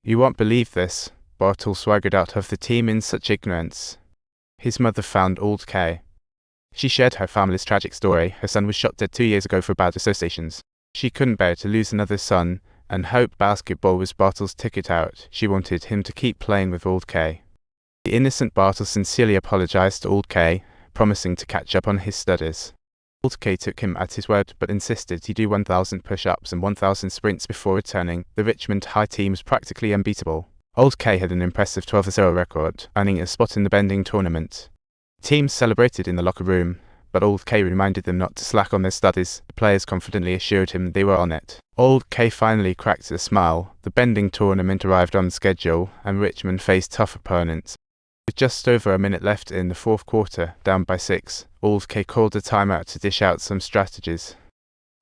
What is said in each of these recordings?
You won't believe this. Bartle swaggered out of the team in such ignorance. His mother found Old K. She shared her family's tragic story. Her son was shot dead 2 years ago for bad associations. She couldn't bear to lose another son, and hoped basketball was Bartle's ticket out. She wanted him to keep playing with Old K. The innocent Bartle sincerely apologized to Old K, promising to catch up on his studies. Old K took him at his word, but insisted he do 1,000 push-ups and 1,000 sprints before returning. The Richmond High team was practically unbeatable. Old K had an impressive 12-0 record, earning a spot in the bending tournament. The team celebrated in the locker room, but Old K reminded them not to slack on their studies. The players confidently assured him they were on it. Old K finally cracked a smile. The bending tournament arrived on schedule, and Richmond faced tough opponents. With just over a minute left in the fourth quarter, down by 6, Old K called a timeout to dish out some strategies.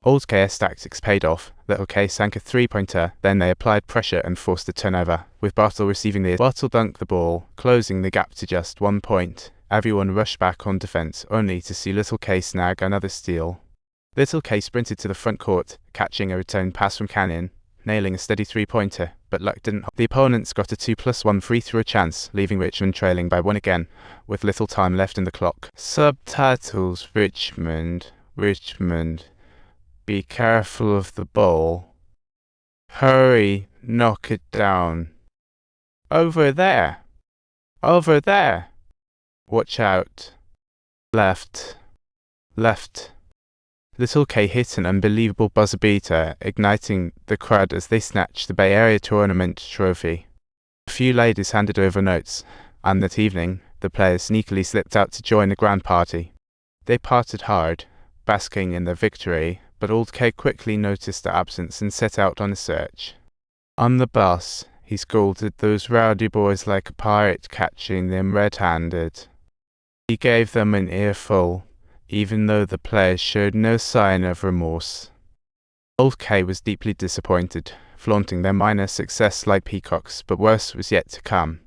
Old K's tactics paid off. Little K sank a three-pointer, then they applied pressure and forced a turnover, with Bartle receiving the Bartle dunked the ball, closing the gap to just 1 point. Everyone rushed back on defense, only to see Little K snag another steal. Little K sprinted to the front court, catching a return pass from Cannon, nailing a steady three-pointer, but luck didn't hold. The opponents got a 2+1 free throw chance, leaving Richmond trailing by 1 again, with little time left in the clock. Subtitles: Richmond, be careful of the ball. Hurry, knock it down. Over there. Watch out. Left. Little K hit an unbelievable buzzer beater, igniting the crowd as they snatched the Bay Area Tournament trophy. A few ladies handed over notes, and that evening, the players sneakily slipped out to join the grand party. They partied hard, basking in their victory, but Old K quickly noticed their absence and set out on a search. On the bus, he scolded those rowdy boys like a pirate catching them red-handed. He gave them an earful, even though the players showed no sign of remorse. Old K was deeply disappointed, flaunting their minor success like peacocks, but worse was yet to come.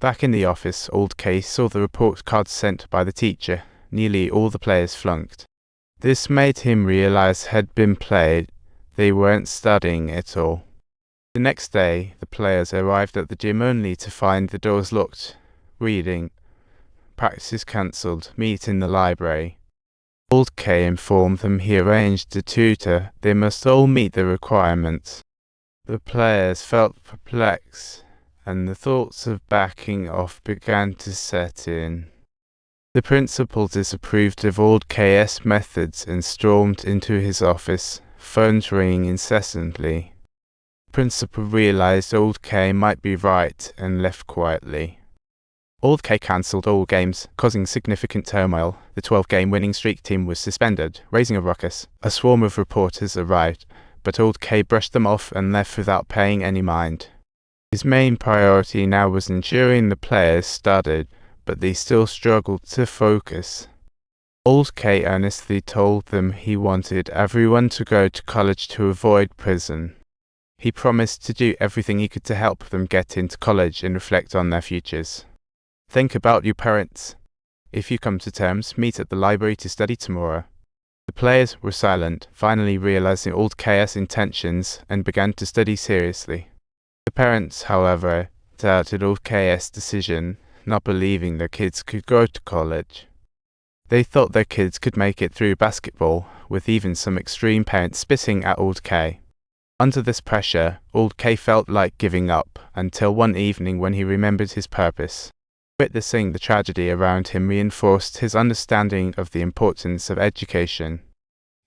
Back in the office, Old K saw the report card sent by the teacher. Nearly all the players flunked. This made him realize had been played. They weren't studying at all. The next day, the players arrived at the gym only to find the doors locked. Reading. Practice cancelled. Meet in the library. Old K informed them he arranged a tutor. They must all meet the requirements. The players felt perplexed, and the thoughts of backing off began to set in. The principal disapproved of Old K's methods and stormed into his office, phones ringing incessantly. The principal realized Old K might be right and left quietly. Old K cancelled all games, causing significant turmoil. The 12-game winning streak team was suspended, raising a ruckus. A swarm of reporters arrived, but Old K brushed them off and left without paying any mind. His main priority now was ensuring the players studied, but they still struggled to focus. Old K earnestly told them he wanted everyone to go to college to avoid prison. He promised to do everything he could to help them get into college and reflect on their futures. Think about your parents. If you come to terms, meet at the library to study tomorrow. The players were silent, finally realizing Old K's intentions, and began to study seriously. The parents, however, doubted Old K's decision, not believing their kids could go to college. They thought their kids could make it through basketball, with even some extreme parents spitting at Old K. Under this pressure, Old K felt like giving up, until one evening when he remembered his purpose. Witnessing the tragedy around him reinforced his understanding of the importance of education.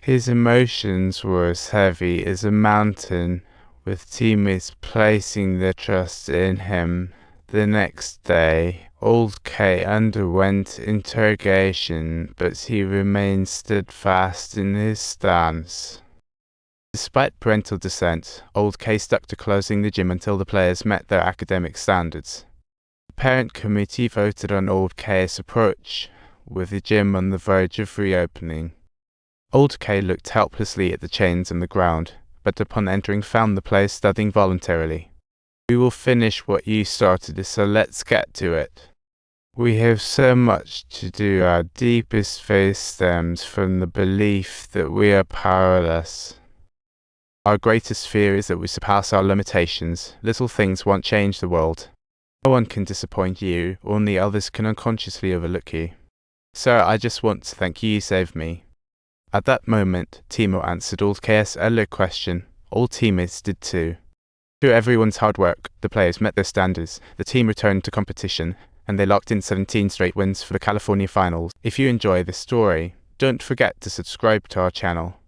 His emotions were as heavy as a mountain, with teammates placing their trust in him. The next day, Old K underwent interrogation, but he remained steadfast in his stance. Despite parental dissent, Old K stuck to closing the gym until the players met their academic standards. The parent committee voted on Old K's approach, with the gym on the verge of reopening. Old K looked helplessly at the chains on the ground, but upon entering found the players studying voluntarily. We will finish what you started, so let's get to it. We have so much to do. Our deepest faith stems from the belief that we are powerless. Our greatest fear is that we surpass our limitations. Little things won't change the world. No one can disappoint you, only others can unconsciously overlook you. Sir, I just want to thank you saved me. At that moment, Timo answered all Chaos earlier question. All teammates did too. Through everyone's hard work, the players met their standards, the team returned to competition, and they locked in 17 straight wins for the California Finals. If you enjoy this story, don't forget to subscribe to our channel.